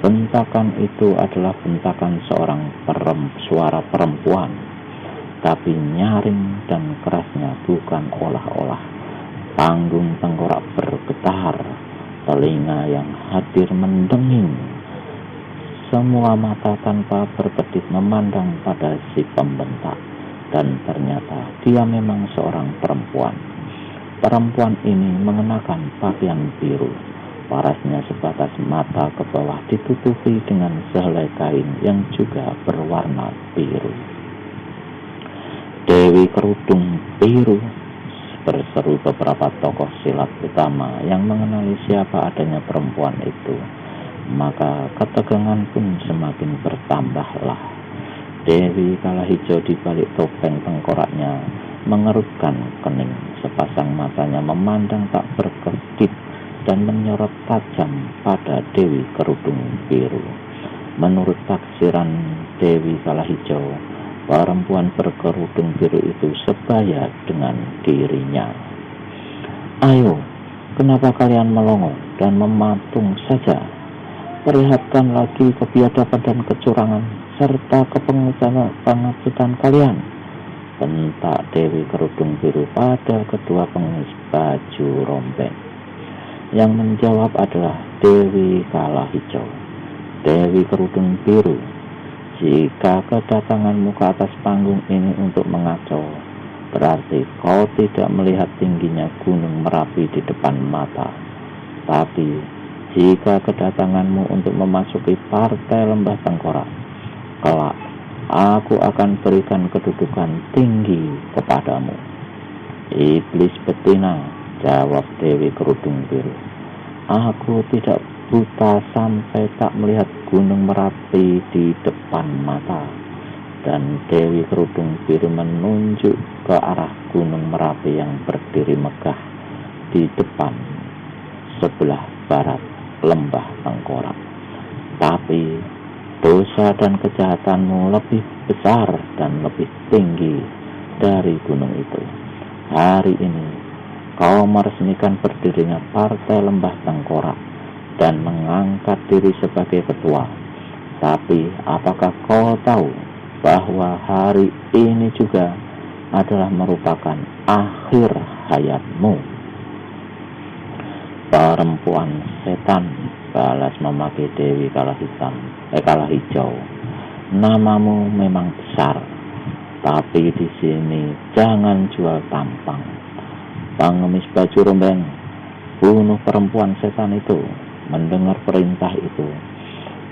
Bentakan itu adalah bentakan seorang suara perempuan, tapi nyaring dan kerasnya bukan olah-olah. Panggung tengkorak bergetar, telinga yang hadir mendenging. Semua mata tanpa berkedip memandang pada si pembentak, dan ternyata dia memang seorang perempuan. Perempuan ini mengenakan pakaian biru. Parasnya sebatas mata ke bawah ditutupi dengan sehelai kain yang juga berwarna biru. Dewi Kerudung Biru, berseru beberapa tokoh silat utama yang mengenali siapa adanya perempuan itu. Maka ketegangan pun semakin bertambahlah. Dewi Kalahijau di balik topeng tengkoraknya mengerutkan kening. Sepasang matanya memandang tak berkedip dan menyorot tajam pada Dewi Kerudung Biru. Menurut taksiran Dewi Kalahijau, perempuan berkerudung biru itu sebaya dengan dirinya. Ayo, kenapa kalian melongo dan mematung saja? Perlihatkan lagi kebiadaban dan kecurangan serta kepengecutan kalian, bentak Dewi Kerudung Biru pada kedua pengemis baju rombeng. Yang menjawab adalah Dewi Kalahijau. Dewi Kerudung Biru, jika kedatanganmu ke atas panggung ini untuk mengacau, berarti kau tidak melihat tingginya Gunung Merapi di depan mata. Tapi jika kedatanganmu untuk memasuki partai Lembah Tengkorak, kelak aku akan berikan kedudukan tinggi kepadamu. Iblis betina, jawab Dewi Kerudung Biru. Aku tidak buta sampai tak melihat Gunung Merapi di depan mata. Dan Dewi Kerudung Biru menunjuk ke arah Gunung Merapi yang berdiri megah di depan sebelah barat Lembah Tengkorak. Tapi dosa dan kejahatanmu lebih besar dan lebih tinggi dari gunung itu. Hari ini kau meresmikan berdirinya partai Lembah Tengkorak dan mengangkat diri sebagai ketua. Tapi apakah kau tahu bahwa hari ini juga adalah merupakan akhir hayatmu? Perempuan setan, balas memakai Dewi Kalahijau. Namamu memang besar, tapi di sini jangan jual tampang. Pengemis baju rombeng, bunuh perempuan setan itu. Mendengar perintah itu,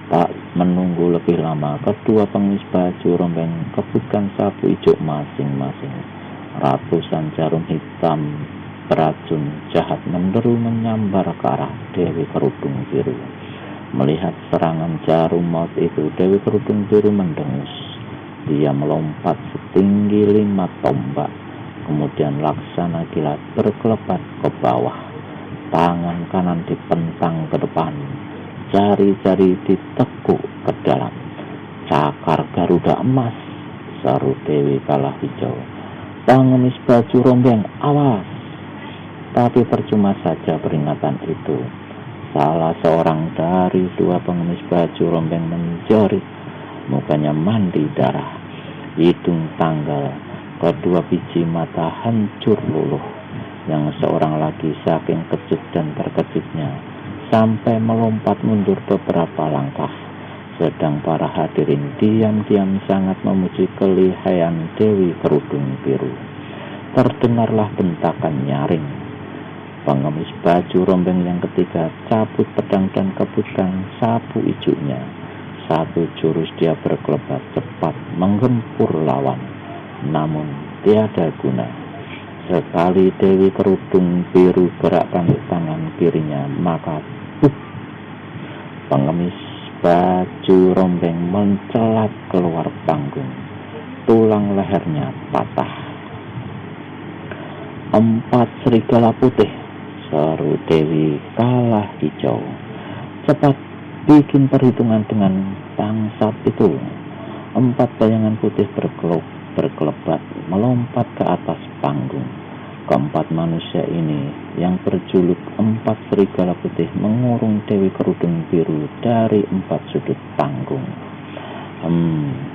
tak menunggu lebih lama, kedua pengemis baju rombeng kebutkan sapu hijau masing-masing. Ratusan jarum hitam beracun jahat menderu menyambar ke arah Dewi Kerudung Biru. Melihat serangan jarum maut itu, Dewi Kerudung Biru mendengus. Dia melompat setinggi 5 tombak, kemudian laksana kilat berkelebat ke bawah. Tangan kanan dipentang ke depan, jari-jari ditekuk ke dalam. Cakar Garuda emas, seru Dewi Kalahijau. Pengemis baju rombeng, awas! Tapi percuma saja peringatan itu. Salah seorang dari dua pengemis baju rombeng menjerit. Mukanya mandi darah, hidung tanggal, kedua biji mata hancur luluh. Yang seorang lagi saking kecut dan terkejutnya sampai melompat mundur beberapa langkah. Sedang para hadirin diam-diam sangat memuji kelihayan Dewi Kerudung Biru. Terdengarlah bentakan nyaring. Pengemis baju rombeng yang ketiga cabut pedang dan kebutkan sapu hijaunya. Satu jurus dia berkelebat cepat menggempur lawan, namun tiada guna. Sekali Dewi Kerudung Biru gerakkan tangan kirinya, maka pengemis baju rombeng mencelat keluar panggung. Tulang lehernya patah. 4 serigala putih, seru Dewi Kalahijau. Cepat bikin perhitungan dengan bangsat itu. 4 bayangan putih berkelebat melompat ke atas panggung. Keempat manusia ini yang berjuluk empat serigala putih mengurung Dewi Kerudung Biru dari empat sudut panggung.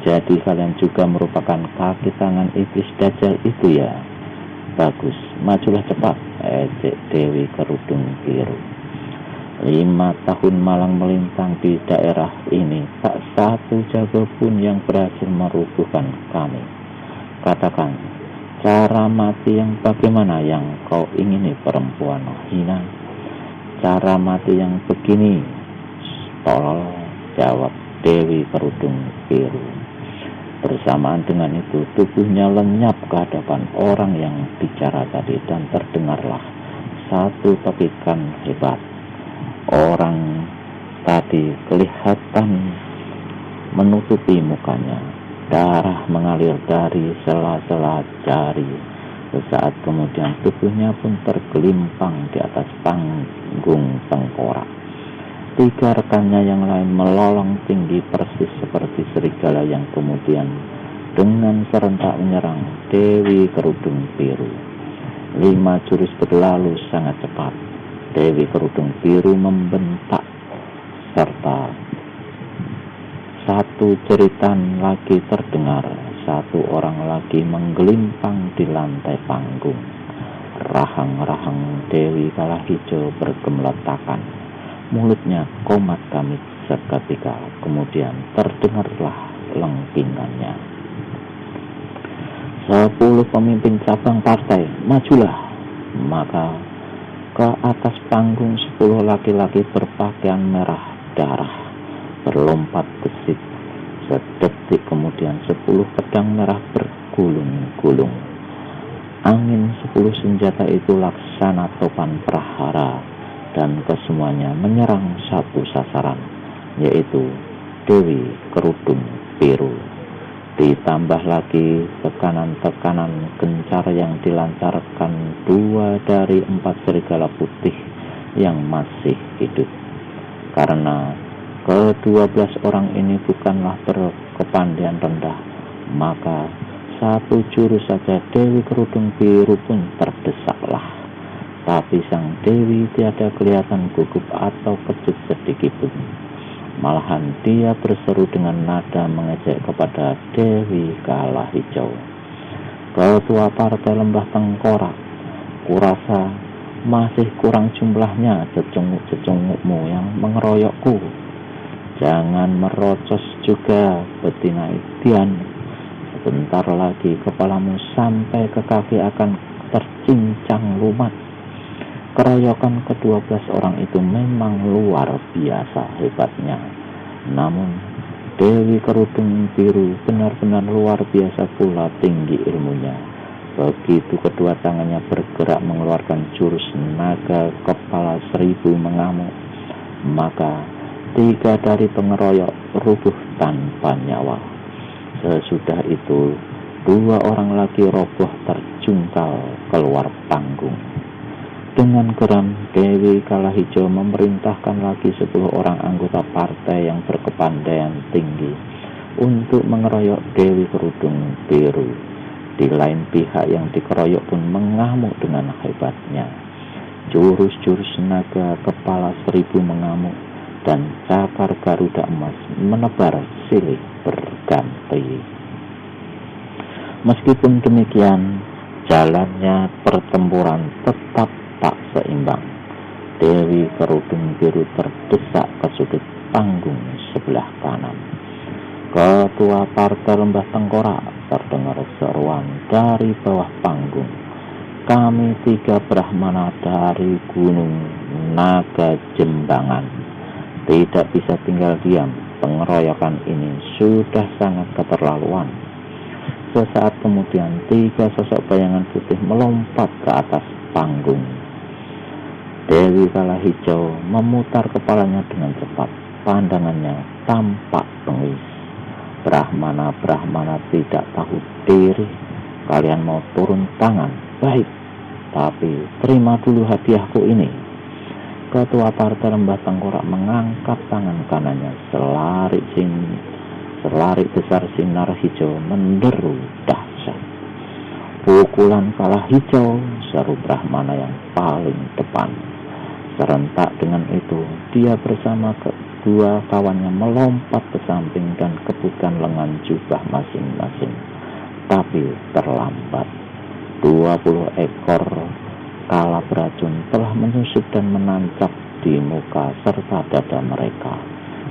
Jadi kalian juga merupakan kaki tangan iblis Dajjal itu ya? Bagus, majulah cepat, ejek Dewi Kerudung Biru. 5 tahun malang melintang di daerah ini, tak satu jago pun yang berhasil merubuhkan kami. Katakan, cara mati yang bagaimana yang kau ingini perempuan hina? Cara mati yang begini, tolol, jawab Dewi Kerudung Biru. Bersamaan dengan itu, tubuhnya lenyap ke hadapan orang yang bicara tadi dan terdengarlah satu petikan hebat. Orang tadi kelihatan menutupi mukanya. Darah mengalir dari sela-sela jari. Sesaat kemudian tubuhnya pun tergelimpang di atas panggung tengkorak. 3 rekannya yang lain melolong tinggi persis seperti serigala yang kemudian dengan serentak menyerang Dewi Kerudung Biru. 5 jurus berlalu sangat cepat. Dewi Kerudung Biru membentak serta satu jeritan lagi terdengar. 1 orang lagi menggelimpang di lantai panggung. Rahang-rahang Dewi Kalahijau bergemeletakan. Mulutnya komat kamit seketika. Kemudian terdengarlah lengkingannya. 10 pemimpin cabang partai, majulah. Maka ke atas panggung 10 laki-laki berpakaian merah darah berlompat gesit. Sedetik kemudian 10 pedang merah bergulung-gulung. Angin 10 senjata itu laksana topan prahara dan kesemuanya menyerang satu sasaran, yaitu Dewi Kerudung Biru. Ditambah lagi tekanan-tekanan gencar yang dilancarkan 2 dari 4 serigala putih yang masih hidup. Karena ke-12 orang ini bukanlah berkepandaian rendah, maka 1 jurus saja Dewi Kerudung Biru pun terdesaklah. Tapi sang Dewi tiada kelihatan gugup atau kecut sedikitpun. Malahan dia berseru dengan nada mengejek kepada Dewi Kalahijau. Ketua Partai Lembah Tengkorak, kurasa masih kurang jumlahnya cecunguk-cecungukmu yang mengeroyokku. Jangan merocos juga betina Idian. Sebentar lagi kepalamu sampai ke kaki akan tercincang lumat. Keroyokan ke-12 orang itu memang luar biasa hebatnya. Namun Dewi Kerudung Biru benar-benar luar biasa pula tinggi ilmunya. Begitu kedua tangannya bergerak mengeluarkan jurus naga kepala 1000 mengamuk, maka 3 dari pengeroyok rubuh tanpa nyawa. Sesudah itu 2 orang lagi roboh terjungkal keluar panggung. Dengan geram, Dewi Kalahijau memerintahkan lagi 10 orang anggota partai yang berkepandaian tinggi untuk mengeroyok Dewi Kerudung Biru. Di lain pihak yang dikeroyok pun mengamuk dengan hebatnya. Jurus-jurus naga kepala 1000 mengamuk dan cakar Garuda emas menebar silih berganti. Meskipun demikian, jalannya pertempuran tetap tak seimbang. Dewi Kerudung Biru terdesak ke sudut panggung sebelah kanan. Ketua Partai Lembah Tengkorak, terdengar seruan dari bawah panggung. Kami 3 Brahmana dari Gunung Naga Jembangan tidak bisa tinggal diam. Pengeroyokan ini sudah sangat keterlaluan. Sesaat kemudian 3 sosok bayangan putih melompat ke atas panggung. Dewi Kalahijau memutar kepalanya dengan cepat. Pandangannya tampak bengis. Brahmana-brahmana tidak tahu diri. Kalian mau turun tangan? Baik, tapi terima dulu hadiahku ini. Ketua Partai Lembah Tengkorak mengangkat tangan kanannya. Selarik besar sinar hijau menderu dahsyat. Pukulan kala hijau, seru Brahmana yang paling depan. Serentak dengan itu, dia bersama kedua kawannya melompat ke samping dan kebutkan lengan jubah masing-masing. Tapi terlambat. 20 ekor kala beracun telah menyusup dan menancap di muka serta dada mereka.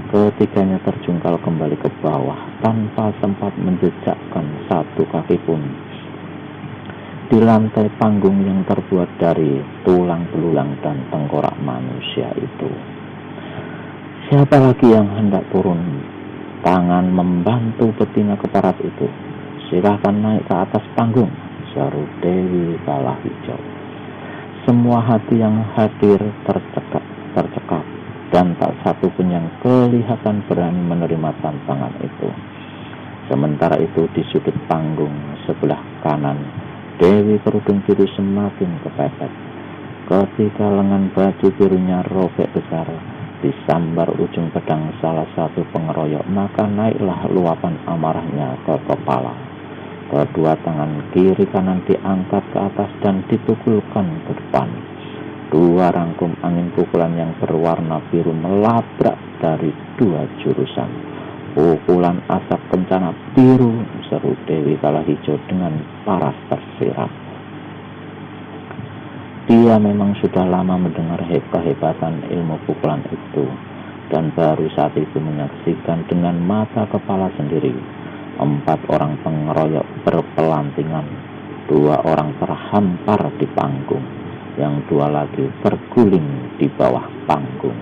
Ketiganya terjungkal kembali ke bawah tanpa sempat menjejakkan satu kaki pun di lantai panggung yang terbuat dari tulang belulang dan tengkorak manusia itu. Siapa lagi yang hendak turun tangan membantu betina keparat itu? Silahkan naik ke atas panggung, seru Dewi Kala Hijau. Semua hati yang hadir tercekap dan tak satu pun yang kelihatan berani menerima tantangan itu. Sementara itu di sudut panggung sebelah kanan, Dewi Kerudung Biru semakin kepepet. Ketika lengan baju birunya robek besar disambar ujung pedang salah satu pengeroyok, maka naiklah luapan amarahnya ke kepala. Kedua tangan kiri kanan diangkat ke atas dan dipukulkan ke depan. Dua rangkum angin pukulan yang berwarna biru melabrak dari dua jurusan. Pukulan asap kencana biru, seru Dewi Kala Hijau dengan paras tersirat. Dia memang sudah lama mendengar kehebatan ilmu pukulan itu, dan baru saat itu menyaksikan dengan mata kepala sendiri. 4 orang pengeroyok berpelantingan, 2 orang terhampar di panggung, yang 2 lagi terguling di bawah panggung.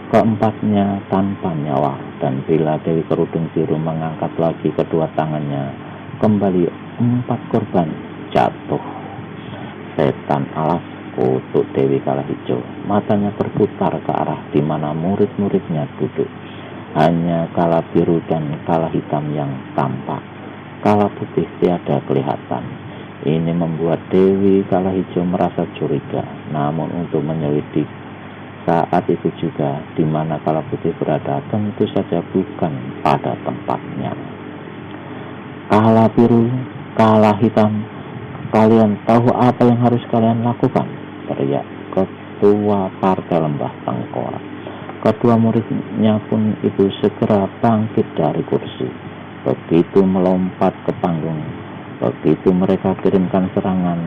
Keempatnya tanpa nyawa, dan bila Dewi Kerudung Biru mengangkat lagi kedua tangannya, kembali 4 korban jatuh. Setan alas, kutuk Dewi Kala Hijau. Matanya berputar ke arah di mana murid-muridnya duduk. Hanya kala biru dan kala hitam yang tampak. Kala putih tiada kelihatan. Ini membuat Dewi Kala Hijau merasa curiga. Namun untuk menyelidik saat itu juga di mana kala putih berada tentu saja bukan pada tempatnya. Kala biru, kala hitam, kalian tahu apa yang harus kalian lakukan? Teriak ketua partai Lembah Tengkorak. Kedua muridnya pun itu segera bangkit dari kursi. Begitu melompat ke panggung, begitu mereka kirimkan serangan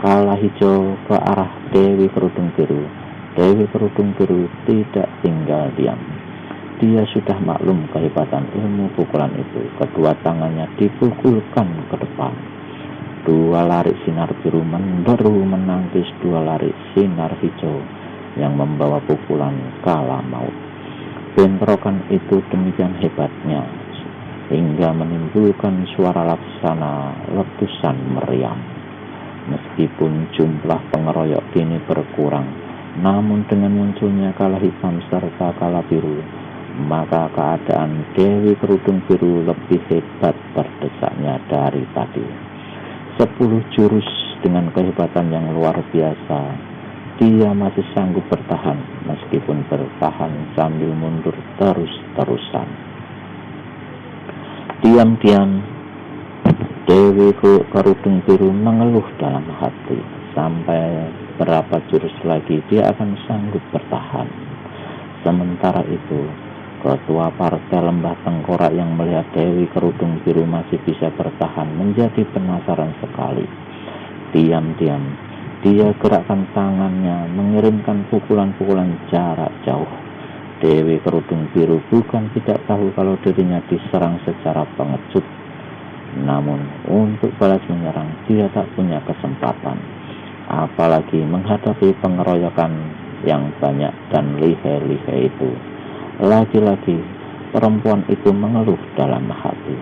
kala hijau ke arah Dewi Kerudung Biru. Dewi Kerudung Biru tidak tinggal diam. Dia sudah maklum kehebatan ilmu pukulan itu. Kedua tangannya dipukulkan ke depan. 2 larik sinar biru menderu menangkis 2 larik sinar hijau yang membawa pukulan kala maut. Bentrokan itu demikian hebatnya hingga menimbulkan suara laksana letusan meriam. Meskipun jumlah pengeroyok kini berkurang, namun dengan munculnya kala hitam serta kala biru, maka keadaan Dewi Kerudung Biru lebih hebat terdesaknya dari tadi. 10 jurus dengan kehebatan yang luar biasa, dia masih sanggup bertahan, meskipun bertahan sambil mundur terus-terusan. Diam-diam Dewi Kerudung Biru mengeluh dalam hati, sampai berapa jurus lagi dia akan sanggup bertahan. Sementara itu, ketua partai Lembah Tengkorak yang melihat Dewi Kerudung Biru masih bisa bertahan menjadi penasaran sekali. Diam-diam dia gerakkan tangannya mengirimkan pukulan-pukulan jarak jauh. Dewi Kerudung Biru bukan tidak tahu kalau dirinya diserang secara pengecut, namun untuk balas menyerang dia tak punya kesempatan, apalagi menghadapi pengeroyokan yang banyak dan lihai-lihai itu. Lagi-lagi perempuan itu mengeluh dalam hati.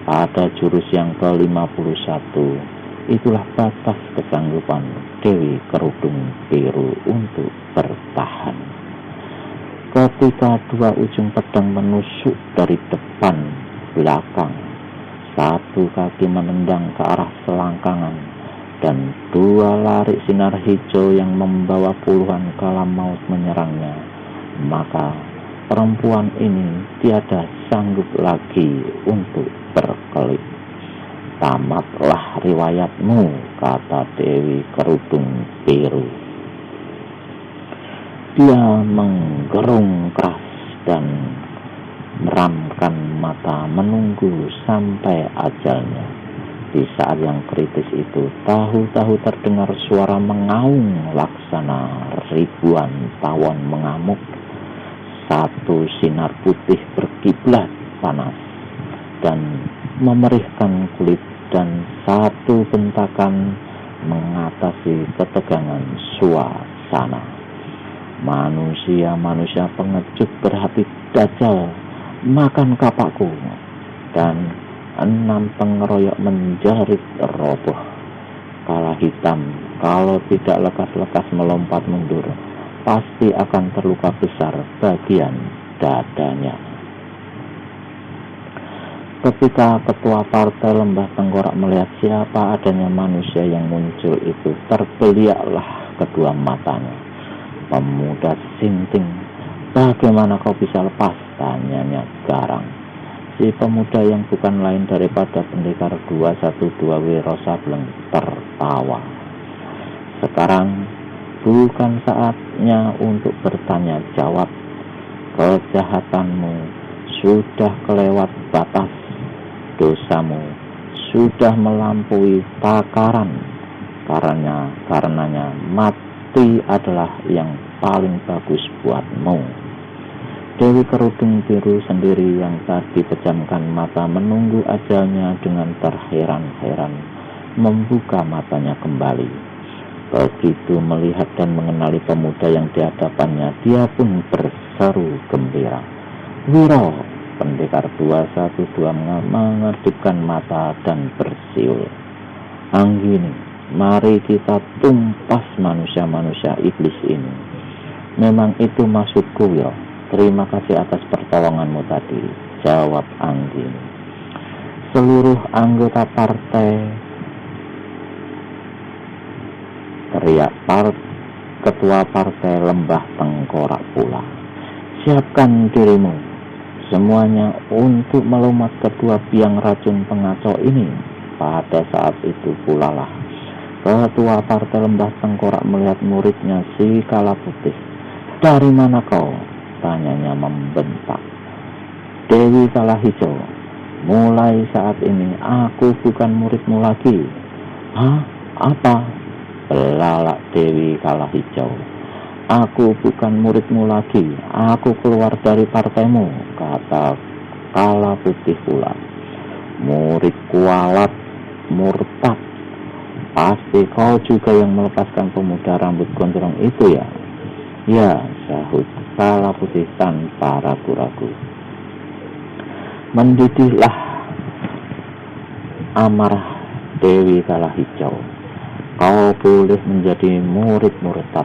Pada jurus yang ke-51, itulah batas kesanggupan Dewi Kerudung Biru untuk bertahan. Ketika 2 ujung pedang menusuk dari depan belakang, 1 kaki menendang ke arah selangkangan, dan 2 larik sinar hijau yang membawa puluhan kala maut menyerangnya, maka perempuan ini tiada sanggup lagi untuk berkelit. tamatlah riwayatmu, kata Dewi Kerudung Biru. Dia menggerung keras dan meramkan mata menunggu sampai ajalnya. Di saat yang kritis itu, tahu-tahu terdengar suara mengaung laksana ribuan tawon mengamuk. Satu sinar putih berkiblat panas dan memerihkan kulit, dan satu bentakan mengatasi ketegangan suasana. Manusia-manusia pengecut berhati dajal makan kapakku, dan 6 pengeroyok menjerit roboh. Kala hitam kalau tidak lekas-lekas melompat mundur, pasti akan terluka besar bagian dadanya. Ketika ketua partai Lembah Tengkorak melihat siapa adanya manusia yang muncul itu, terbeliaklah kedua matanya. Pemuda Sinting, bagaimana kau bisa lepas? Tanyanya garang. Si pemuda yang bukan lain daripada Pendekar 212 Wiro Sableng tertawa. Sekarang bukan saatnya untuk bertanya jawab. Kejahatanmu sudah kelewat batas. Dosamu sudah melampaui takaran. Karenanya mati adalah yang paling bagus buatmu. Dewi Kerudung Biru sendiri yang tadi pejamkan mata menunggu ajalnya dengan terheran-heran membuka matanya kembali. Begitu melihat dan mengenali pemuda yang di hadapannya, dia pun berseru gembira. Wiro! Pendekar 212 mengedipkan mata dan bersiul. Anggini, mari kita tumpas manusia-manusia iblis ini. Memang itu maksudku, ya. Terima kasih atas pertolonganmu tadi, jawab Anggini. Seluruh anggota partai, teriak ketua partai Lembah Tengkorak pula. Siapkan dirimu semuanya untuk melumat kedua biang racun pengacau ini. Pada saat itu pula lah ketua partai Lembah Tengkorak melihat muridnya si Kala Putih. Dari mana kau? Tanyanya membentak. Dewi Kala Hijau, mulai saat ini aku bukan muridmu lagi. Hah? Apa? Belalak Dewi Kala Hijau. Aku bukan muridmu lagi. Aku keluar dari partaimu, kata Kala Putih pula. Murid kualat, murtad. Pasti kau juga yang melepaskan pemuda rambut gondrong itu, ya? Ya, sahut Kala Putih tanpa ragu-ragu. Mendidihlah amarah Dewi Kala Hijau. Kau boleh menjadi murid murtad,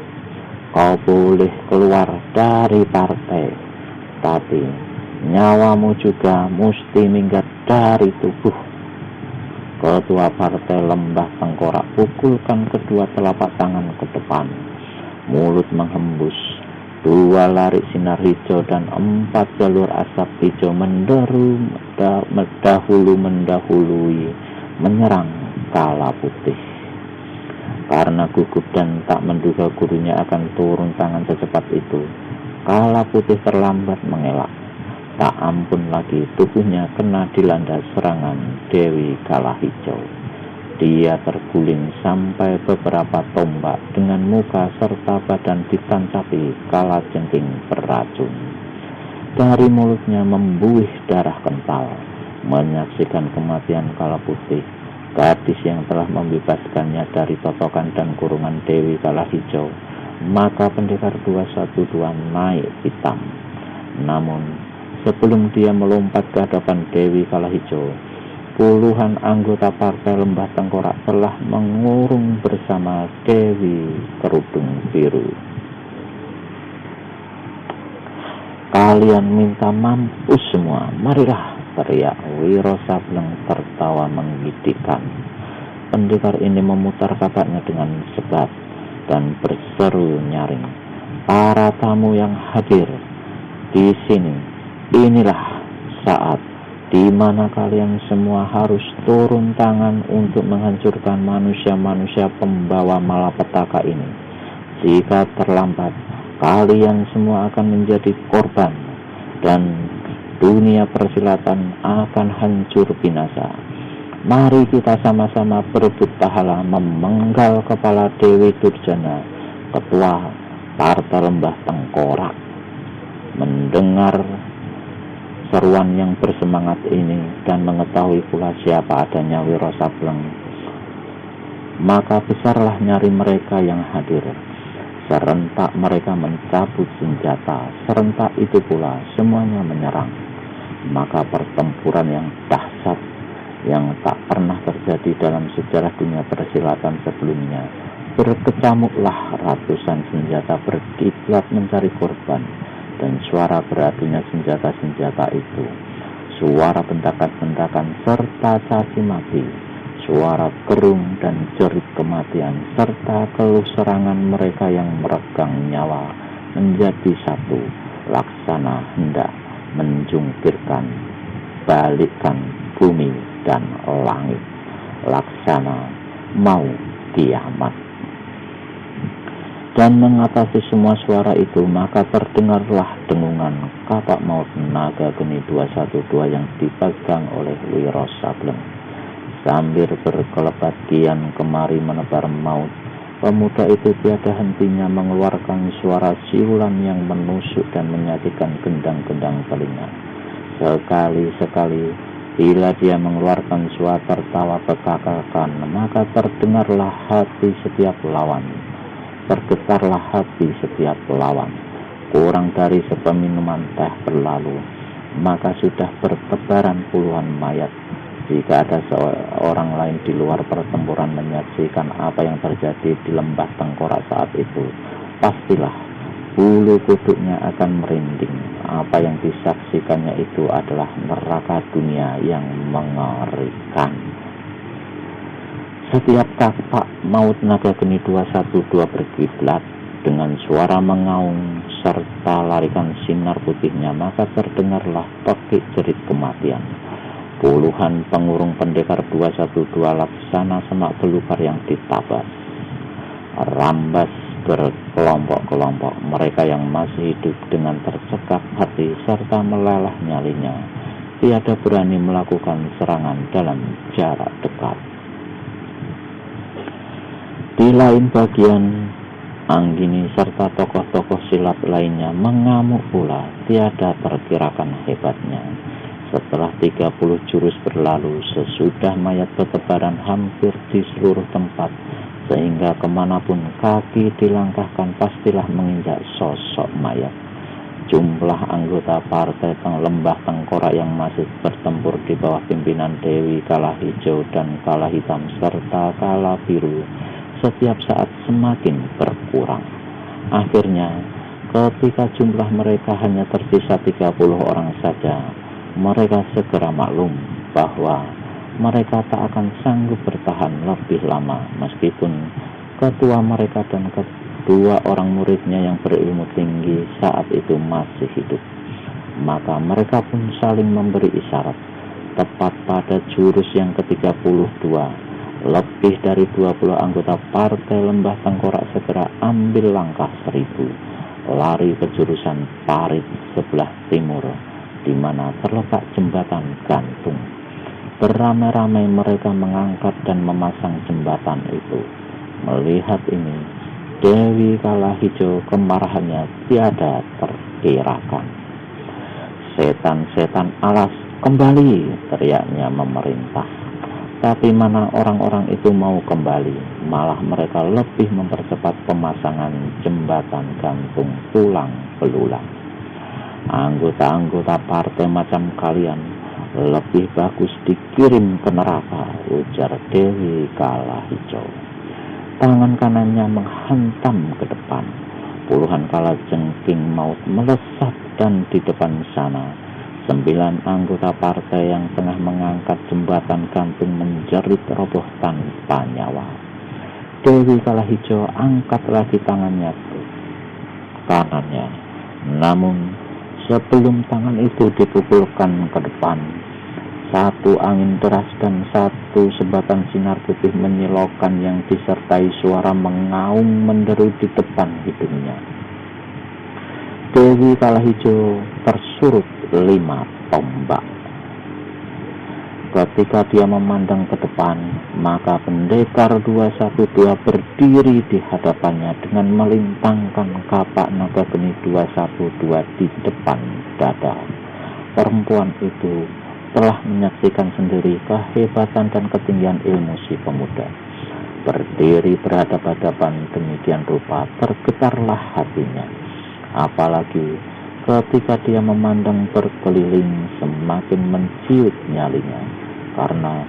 kau boleh keluar dari partai, tapi nyawamu juga mesti minggat dari tubuh. Ketua partai Lembah Tengkorak pukulkan kedua telapak tangan ke depan. Mulut menghembus, 2 larik sinar hijau dan 4 jalur asap hijau mendahului menyerang Kala Putih. Karena gugup dan tak menduga gurunya akan turun tangan secepat itu, Kala Putih terlambat mengelak. Tak ampun lagi tubuhnya kena dilanda serangan Dewi Kala Hijau. Dia terguling sampai beberapa tombak dengan muka serta badan ditancapi kalajengking beracun. Dari mulutnya membuih darah kental. Menyaksikan kematian Kala Putih, gadis yang telah membebaskannya dari totokan dan kurungan Dewi Kala Hijau, maka Pendekar 212 naik hitam. Namun sebelum dia melompat ke hadapan Dewi Kala Hijau, puluhan anggota partai Lembah Tengkorak telah mengurung bersama Dewi Kerudung Biru. Kalian minta mampus semua, marilah, teriak Wiro Sableng tertawa menggigitkan. Pendekar ini memutar kapaknya dengan sebat dan berseru nyaring. Para tamu yang hadir di sini, inilah saat di mana kalian semua harus turun tangan untuk menghancurkan manusia-manusia pembawa malapetaka ini. Jika terlambat, kalian semua akan menjadi korban dan dunia persilatan akan hancur binasa. Mari kita sama-sama berebut pahala memenggal kepala Dewi Durjana, ketua Partai Lembah Tengkorak. Mendengar seruan yang bersemangat ini dan mengetahui pula siapa adanya Wiro Sableng, maka besarlah nyari mereka yang hadir. Serentak mereka mencabut senjata, serentak itu pula semuanya menyerang. Maka pertempuran yang dahsyat yang tak pernah terjadi dalam sejarah dunia persilatan sebelumnya, berkecamuklah ratusan senjata berkiblat mencari korban, dan suara berapinya senjata-senjata itu, suara bentakan-bentakan serta caci maki, suara gerung dan jerit kematian, serta keluh serangan mereka yang meregang nyawa menjadi satu, laksana hendak menjungkirkan, balikkan bumi dan langit, laksana mau kiamat. Dan mengatasi semua suara itu, maka terdengarlah dengungan kapak maut naga geni 212 yang dipegang oleh Wiro Sableng. Sambil berkelebat kian kemari menebar maut, pemuda itu tiada hentinya mengeluarkan suara siulan yang menusuk dan menyakitkan gendang-gendang telinga. Sekali-sekali bila dia mengeluarkan suara tertawa kekakakan, maka terdengarlah hati setiap lawan. Tergetarlah hati setiap lawan. Kurang dari sepeminuman teh berlalu, maka sudah bertebaran puluhan mayat. Jika ada seorang lain di luar pertempuran menyaksikan apa yang terjadi di Lembah Tengkorak saat itu, pastilah bulu kuduknya akan merinding. Apa yang disaksikannya itu adalah neraka dunia yang mengerikan. Setiap kapak maut naga geni 212 berkiblat dengan suara mengaung serta larikan sinar putihnya, maka terdengarlah pekik jerit kematian. Puluhan pengurung pendekar 212 laksana semak belukar yang ditabas, rambas berkelompok-kelompok. Mereka yang masih hidup dengan tercekak hati serta melelah nyalinya, tiada berani melakukan serangan dalam jarak dekat. Di lain bagian, Anggini serta tokoh-tokoh silat lainnya mengamuk pula, tiada terkirakan hebatnya. Setelah 30 jurus berlalu, sesudah mayat bertebaran hampir di seluruh tempat, sehingga kemanapun kaki dilangkahkan pastilah menginjak sosok mayat. Jumlah anggota Partai Lembah Tengkorak yang masih bertempur di bawah pimpinan Dewi Kala Hijau dan Kala Hitam serta Kala Biru setiap saat semakin berkurang. Akhirnya, ketika jumlah mereka hanya tersisa 30 orang saja, mereka segera maklum bahwa mereka tak akan sanggup bertahan lebih lama, meskipun ketua mereka dan kedua orang muridnya yang berilmu tinggi saat itu masih hidup. Maka mereka pun saling memberi isyarat. Tepat pada jurus yang ke-32, lebih dari 20 anggota Partai Lembah Tengkorak segera ambil langkah 1000, lari ke jurusan Parit sebelah timur, di mana terletak jembatan gantung. Beramai-ramai mereka mengangkat dan memasang jembatan itu. Melihat ini, Dewi Kala Hijau kemarahannya tiada terkirakan. "Setan-setan alas, kembali!" teriaknya memerintah. Tapi mana orang-orang itu mau kembali, malah mereka lebih mempercepat pemasangan jembatan gantung tulang belulang. "Anggota-anggota partai macam kalian lebih bagus dikirim ke neraka," ujar Dewi Kala Hijau. Tangan kanannya menghantam ke depan. Puluhan kala jengking maut melesat, dan di depan sana 9 anggota partai yang tengah mengangkat jembatan gantung menjerit roboh tanpa nyawa. Dewi Kala Hijau angkat lagi tangannya ke kanannya. Namun sebelum tangan itu dipukulkan ke depan, Satu angin deras dan satu sebatang sinar putih menyilaukan yang disertai suara mengaum menderu di depan hidungnya. Dewi Kalahijo tersurut 5 tombak. Ketika dia memandang ke depan, maka pendekar 212 berdiri di hadapannya dengan melintangkan kapak naga geni 212 di depan dada. Perempuan itu telah menyaksikan sendiri kehebatan dan ketinggian ilmu si pemuda. Berdiri berhadapan-hadapan demikian rupa, tergetarlah hatinya. Apalagi ketika dia memandang berkeliling, semakin menciut nyalinya, karena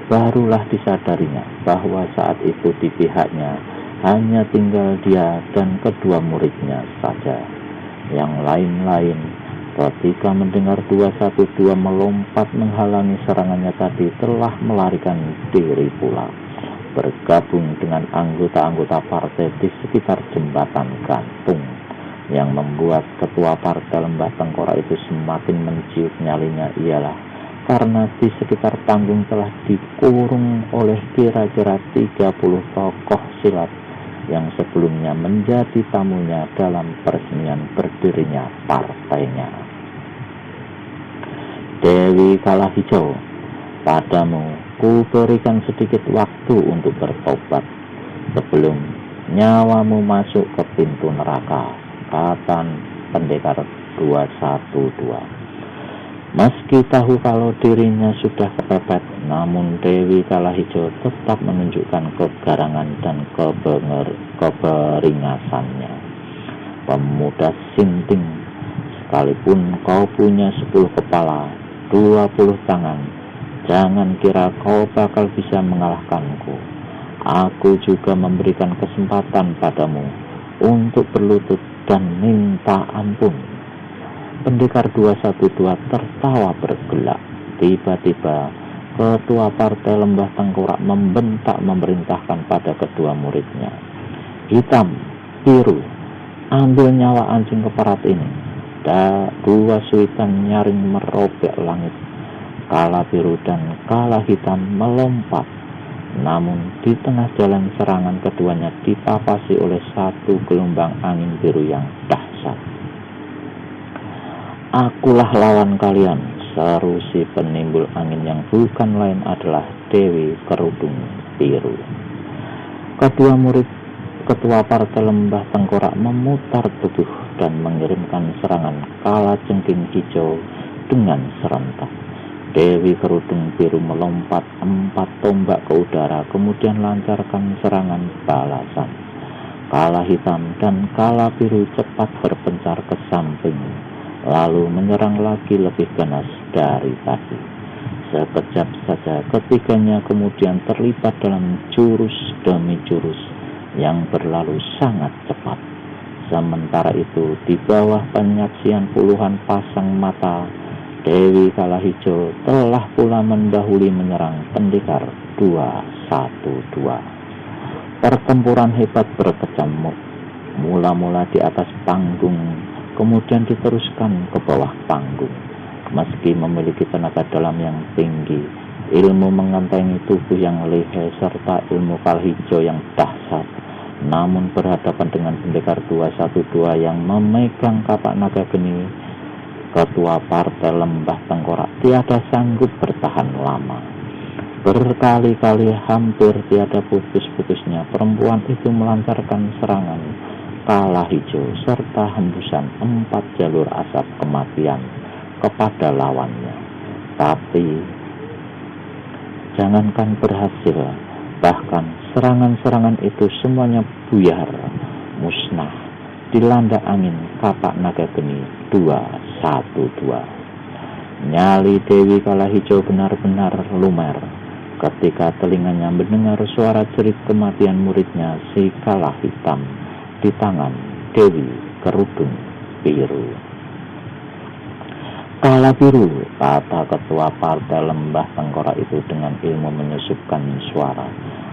barulah disadarinya bahwa saat itu di pihaknya hanya tinggal dia dan kedua muridnya saja. Yang lain-lain ketika mendengar 212 melompat menghalangi serangannya tadi telah melarikan diri pula, bergabung dengan anggota-anggota partai di sekitar jembatan gantung, yang membuat ketua partai Lembah Tengkorak itu semakin menciut nyalinya ialah karena di sekitar panggung telah dikurung oleh kira-kira 30 tokoh silat yang sebelumnya menjadi tamunya dalam peresmian berdirinya partainya. Dewi Kalahijo, padamu ku berikan sedikit waktu untuk bertobat sebelum nyawamu masuk ke pintu neraka, kata pendekar 212. Meski tahu kalau dirinya sudah kepepet, namun Dewi Kalahijo tetap menunjukkan kegarangan dan keberingasannya. Pemuda sinting, sekalipun kau punya 10 kepala, 20 tangan, jangan kira kau bakal bisa mengalahkanku. Aku juga memberikan kesempatan padamu untuk berlutut dan minta ampun. Pendekar 212 tertawa bergelak. Tiba-tiba ketua partai Lembah Tengkorak membentak memerintahkan pada kedua muridnya. Hitam, biru, ambil nyawa anjing keparat ini. Dua suitan nyaring merobek langit. Kala biru dan kala hitam melompat. Namun di tengah jalan serangan keduanya dipapasi oleh satu gelombang angin biru yang dahsyat. Akulah lawan kalian, seru si penimbul angin yang bukan lain adalah Dewi Kerudung Biru. Kedua murid ketua partai Lembah Tengkorak memutar tubuh dan mengirimkan serangan kala jengking hijau dengan serentak. Dewi Kerudung Biru melompat 4 tombak ke udara, kemudian lancarkan serangan balasan. Kala hitam dan kala biru cepat berpencar ke samping, lalu menyerang lagi lebih ganas dari tadi. Sekejap saja ketiganya kemudian terlibat dalam jurus demi jurus yang berlalu sangat cepat. Sementara itu di bawah penyaksian puluhan pasang mata, Dewi Kalahijo telah pula mendahului menyerang pendekar 212. Pertempuran hebat berkecamuk, mula-mula di atas panggung, kemudian diteruskan ke bawah panggung. Meski memiliki tenaga dalam yang tinggi, ilmu mengentengi tubuh yang lihai, serta ilmu Kalahijo yang dahsyat, namun berhadapan dengan pendekar 212 yang memegang kapak naga geni, ketua partai Lembah Tengkorak tiada sanggup bertahan lama. Berkali-kali hampir tiada putus-putusnya perempuan itu melancarkan serangan Kalahijo serta hembusan 4 jalur asap kematian kepada lawannya. Tapi jangankan berhasil, bahkan serangan-serangan itu semuanya buyar, musnah, dilanda angin kapak naga geni 212. Nyali Dewi Kalahijo benar-benar lumer ketika telinganya mendengar suara jerit kematian muridnya si Kala Hitam di tangan Dewi Kerudung Biru. Kala biru, kata ketua partai Lembah Tengkorak itu dengan ilmu menyusupkan suara.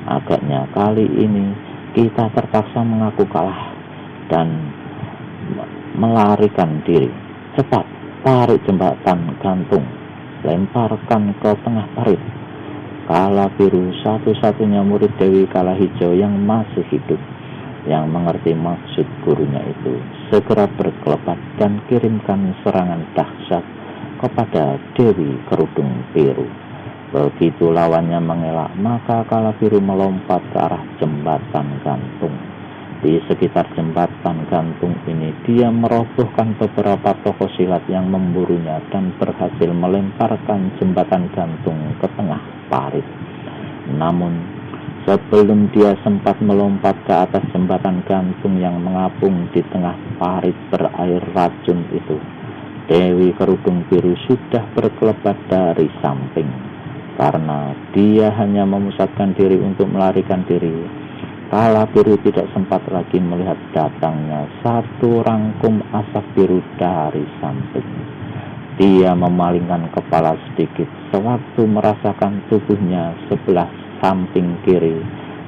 Agaknya kali ini kita terpaksa mengaku kalah dan melarikan diri. Cepat, tarik jembatan gantung. lemparkan ke tengah parit. Kala Biru, satu-satunya murid Dewi Kala Hijau yang masih hidup, yang mengerti maksud gurunya itu, segera berkelebat dan kirimkan serangan dahsyat kepada Dewi Kerudung Biru. Begitu lawannya mengelak, maka Kala Biru melompat ke arah jembatan gantung. Di sekitar jembatan gantung ini, dia merobohkan beberapa tokoh silat yang memburunya dan berhasil melemparkan jembatan gantung ke tengah parit. Namun, sebelum dia sempat melompat ke atas jembatan gantung yang mengapung di tengah parit berair racun itu, Dewi Kerudung Biru sudah berkelebat dari samping. Karena dia hanya memusatkan diri untuk melarikan diri, Kala Biru tidak sempat lagi melihat datangnya satu rangkum asap biru dari samping. Dia memalingkan kepala sedikit sewaktu merasakan tubuhnya sebelah samping kiri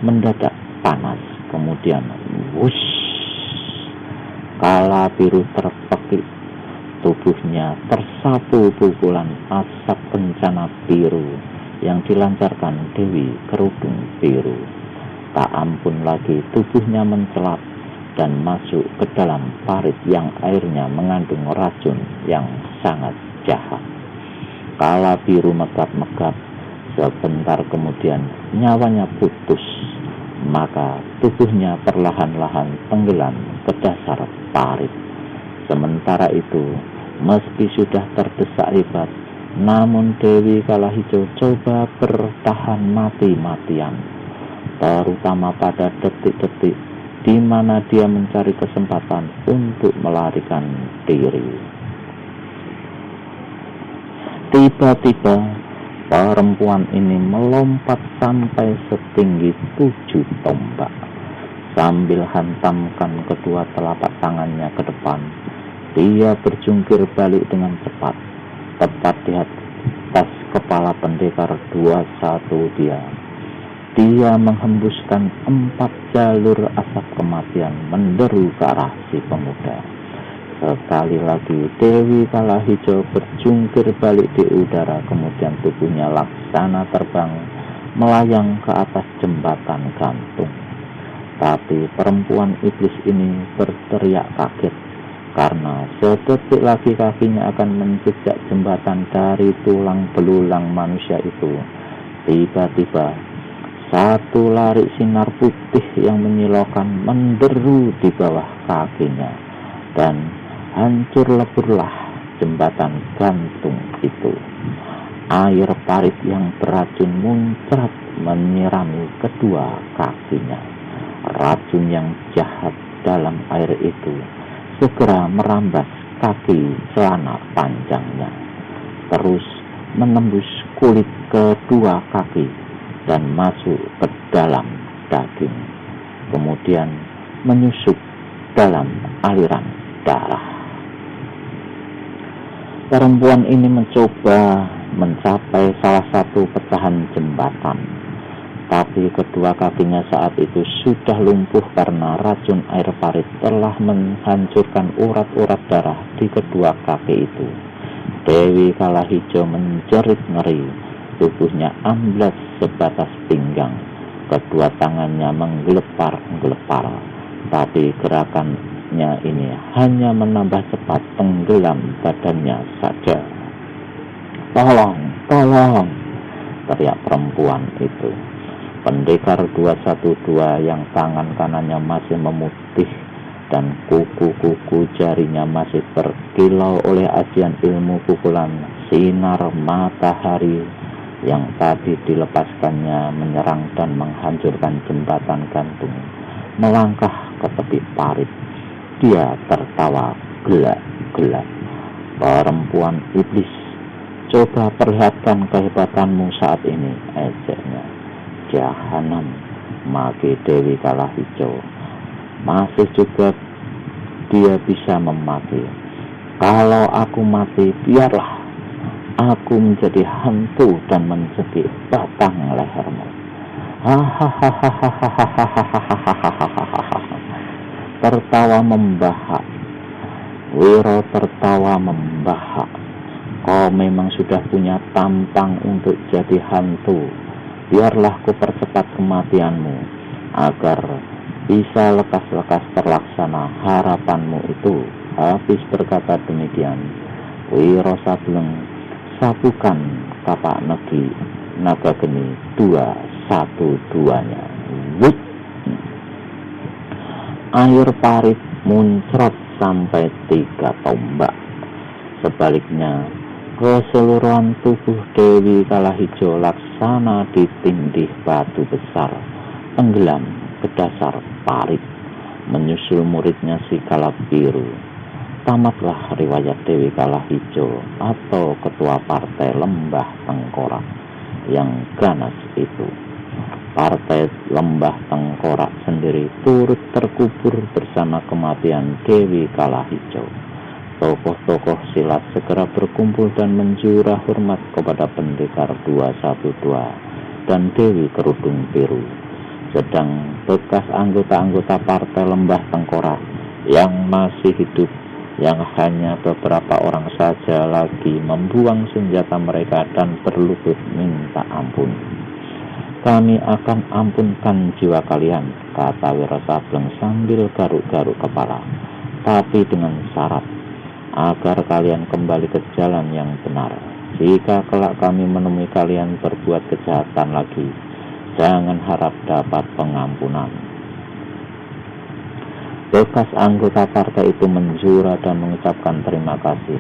mendadak panas. Kemudian, wush, Kala Biru terpekik. Tubuhnya tersapu pukulan asap kencana biru yang dilancarkan Dewi Kerudung Biru. Tak ampun lagi, tubuhnya mencelap dan masuk ke dalam parit yang airnya mengandung racun yang sangat jahat. Kala Biru megap-megap. Sebentar kemudian nyawanya putus, maka tubuhnya perlahan-lahan tenggelam ke dasar parit. Sementara itu, meski sudah terdesak hebat, namun Dewi Kala Hijau coba bertahan mati-matian, terutama pada detik-detik di mana dia mencari kesempatan untuk melarikan diri. Tiba-tiba perempuan ini melompat sampai setinggi 7 tombak. Sambil hantamkan kedua telapak tangannya ke depan, dia berjungkir balik dengan cepat, tepat di atas kepala pendekar 21 dia. Dia menghembuskan 4 jalur asap kematian menderu ke arah si pemuda. Sekali lagi Dewi Kala Hijau berjungkir balik di udara, kemudian tubuhnya laksana terbang melayang ke atas jembatan gantung. Tapi perempuan iblis ini berteriak kaget karena sedetik lagi kakinya akan menjejak jembatan dari tulang belulang manusia itu. Tiba-tiba satu larik sinar putih yang menyilaukan menderu di bawah kakinya, dan hancur leburlah jembatan gantung itu. Air parit yang beracun muncrat menyirami kedua kakinya. Racun yang jahat dalam air itu segera merambas kaki celana panjangnya, terus menembus kulit kedua kaki dan masuk ke dalam daging, kemudian menyusup dalam aliran darah. Perempuan ini mencoba mencapai salah satu pecahan jembatan, tapi kedua kakinya saat itu sudah lumpuh karena racun air parit telah menghancurkan urat-urat darah di kedua kaki itu. Dewi Kala Hijau menjerit ngeri. Tubuhnya amblas sebatas pinggang, kedua tangannya menggelepar-gelepar, tapi gerakannya ini hanya menambah cepat tenggelam badannya saja. Tolong, tolong, teriak perempuan itu. Pendekar 212 yang tangan kanannya masih memutih dan kuku-kuku jarinya masih berkilau oleh ajian ilmu pukulan sinar matahari yang tadi dilepaskannya menyerang dan menghancurkan jembatan gantung, melangkah ke tepi parit. Dia tertawa gelak-gelak. Perempuan iblis, coba perlihatkan kehebatanmu saat ini, ejeknya. Jahanam, maki Dewi Kala Hijau. Masih juga dia bisa memati. Kalau aku mati, biarlah aku menjadi hantu dan mencekik batang lehermu. Tertawa membahak. Wiro tertawa membahak. kau memang sudah punya tampang untuk jadi hantu, biarlah ku percepat kematianmu, agar bisa lekas-lekas terlaksana harapanmu itu. Habis berkata demikian, Wiro Sableng sapukan kapak naga geni 212-nya. Wut! Air parit muncrat sampai 3 tombak. Sebaliknya, keseluruhan tubuh Dewi Kalahijo laksana ditindih batu besar, tenggelam ke dasar parit, menyusul muridnya si Kalabiru. Tamatlah riwayat Dewi Kalahijo atau ketua partai Lembah Tengkorak yang ganas itu. Partai Lembah Tengkorak sendiri turut terkubur bersama kematian Dewi Kalahijo. Tokoh-tokoh silat segera berkumpul dan menjurah hormat kepada Pendekar 212 dan Dewi Kerudung Biru. Sedang bekas anggota-anggota Partai Lembah Tengkorak yang masih hidup, yang hanya beberapa orang saja lagi membuang senjata mereka dan berlutut minta ampun. Kami akan ampunkan jiwa kalian, kata Wiro Sableng sambil garuk-garuk kepala, tapi dengan syarat agar kalian kembali ke jalan yang benar. Jika kelak kami menemui kalian berbuat kejahatan lagi, jangan harap dapat pengampunan. Bekas anggota partai itu menjura dan mengucapkan terima kasih.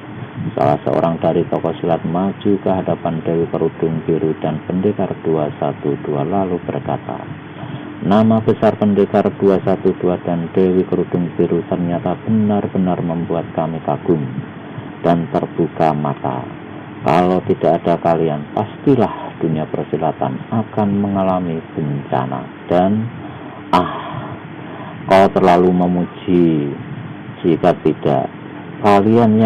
Salah seorang dari tokoh silat maju ke hadapan Dewi Kerudung Biru dan Pendekar 212 lalu berkata, nama besar Pendekar 212 dan Dewi Kerudung Biru ternyata benar-benar membuat kami kagum dan terbuka mata. Kalau tidak ada kalian, pastilah dunia persilatan akan mengalami bencana. Dan kau terlalu memuji. Jika tidak, kalian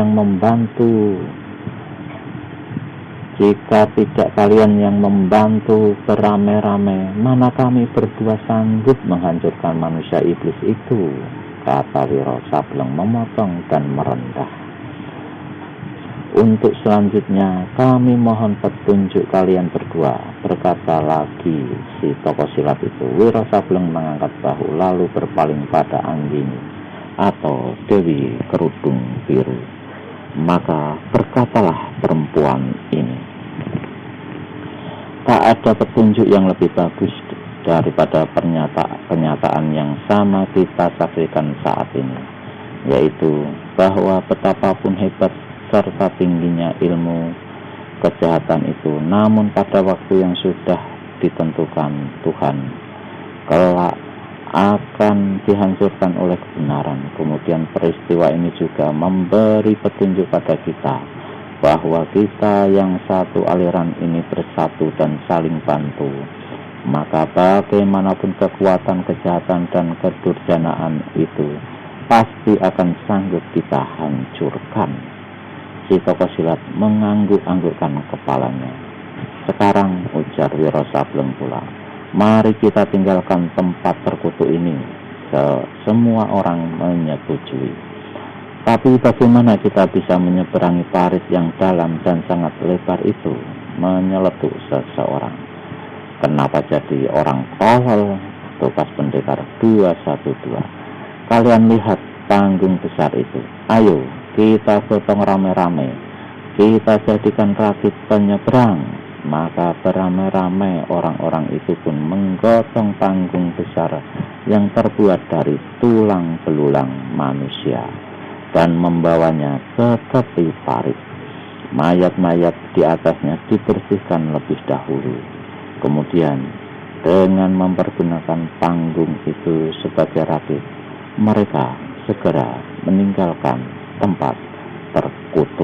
yang membantu beramai-ramai, mana kami berdua sanggup menghancurkan manusia iblis itu, kata Wiro Sableng memotong dan merendah. Untuk selanjutnya kami mohon petunjuk kalian berdua, berkata lagi si tokoh silat itu. Wiro Sableng mengangkat bahu lalu berpaling pada Anggini atau Dewi Kerudung Biru. Maka berkatalah perempuan ini, tak ada petunjuk yang lebih bagus daripada pernyataan yang sama kita saksikan saat ini, yaitu bahwa betapapun hebat serta tingginya ilmu kejahatan itu, namun pada waktu yang sudah ditentukan Tuhan, kelak akan dihancurkan oleh kebenaran. Kemudian peristiwa ini juga memberi petunjuk pada kita bahwa kita yang satu aliran ini bersatu dan saling bantu. Maka bagaimanapun kekuatan kejahatan dan kedurjanaan itu pasti akan sanggup kita hancurkan. Si tokoh silat mengangguk-anggukkan kepalanya. Sekarang, ujar Wiro Sableng pula, mari kita tinggalkan tempat terkutuk ini. Semua orang menyetujui. Tapi bagaimana kita bisa menyeberangi parit yang dalam dan sangat lebar itu? Menyeletuk seseorang. Kenapa jadi orang tolol? Tugas Pendekar 212. Kalian lihat panggung besar itu. Ayo, kita gotong rame-rame, kita jadikan rakit penyeberang. Maka beramai-ramai orang-orang itu pun menggotong panggung besar yang terbuat dari tulang belulang manusia dan membawanya ke tepi parit. Mayat-mayat di atasnya dibersihkan lebih dahulu. Kemudian dengan mempergunakan panggung itu sebagai rakit, mereka segera meninggalkan tempat terkutuk.